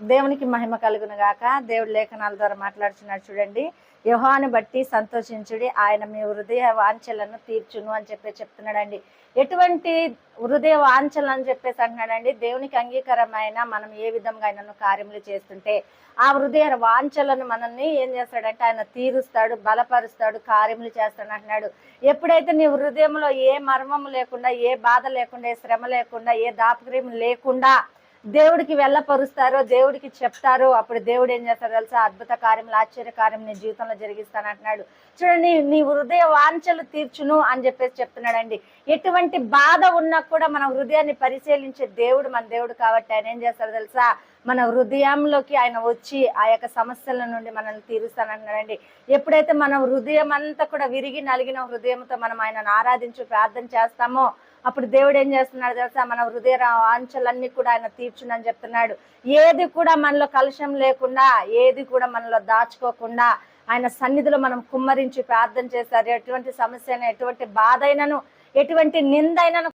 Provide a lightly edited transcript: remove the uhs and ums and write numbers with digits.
దేవునికి మహిమ కలుగును గాక. దేవుడి లేఖనాల ద్వారా మాట్లాడుచున్నాడు చూడండి. యెహోవాను బట్టి సంతోషించుడి, ఆయన మీ హృదయ వాంఛలను తీర్చును అని చెప్తున్నాడండి. ఎటువంటి హృదయ వాంఛలు అని చెప్పేసి అంటున్నాడండి. దేవునికి అంగీకారమైన మనం ఏ విధంగా ఆయన కార్యములు చేస్తుంటే ఆ హృదయ వాంఛలను మనల్ని ఏం చేస్తాడంటే ఆయన తీరుస్తాడు, బలపరుస్తాడు, కార్యములు చేస్తాడు అంటున్నాడు. ఎప్పుడైతే నీ హృదయంలో ఏ మర్మము లేకుండా, ఏ బాధ లేకుండా, ఏ శ్రమ లేకుండా, ఏ దాపక్రియం లేకుండా దేవుడికి వెళ్ళపరుస్తారో, దేవుడికి చెప్తారో, అప్పుడు దేవుడు ఏం చేస్తారో తెలుసా? అద్భుత కార్యములు, ఆశ్చర్య కార్యం నీ జీవితంలో జరిగిస్తానంటున్నాడు. చూడండి, నీ హృదయ వాంఛలు తీర్చును అని చెప్పేసి చెప్తున్నాడండి. ఎటువంటి బాధ ఉన్నా కూడా మన హృదయాన్ని పరిశీలించే దేవుడు మన దేవుడు కాబట్టి ఆయన ఏం చేస్తారో తెలుసా? మన హృదయంలోకి ఆయన వచ్చి ఆ యొక్క సమస్యల నుండి మనల్ని తీరుస్తానంటున్నాడండి. ఎప్పుడైతే మన హృదయం అంతా కూడా విరిగి నలిగిన హృదయంతో మనం ఆయనను ఆరాధించి ప్రార్థన చేస్తామో అప్పుడు దేవుడు ఏం చేస్తున్నాడు తెలుసా? మన హృదయ వాంఛలన్నీ కూడా ఆయన తీర్చునని చెప్తున్నాడు. ఏది కూడా మనలో కలుషం లేకుండా, ఏది కూడా మనలో దాచుకోకుండా ఆయన సన్నిధిలో మనం కుమ్మరించి ప్రార్థన చేస్తారు. ఎటువంటి సమస్య అయినా, ఎటువంటి బాధ అయినను, ఎటువంటి నింద అయినను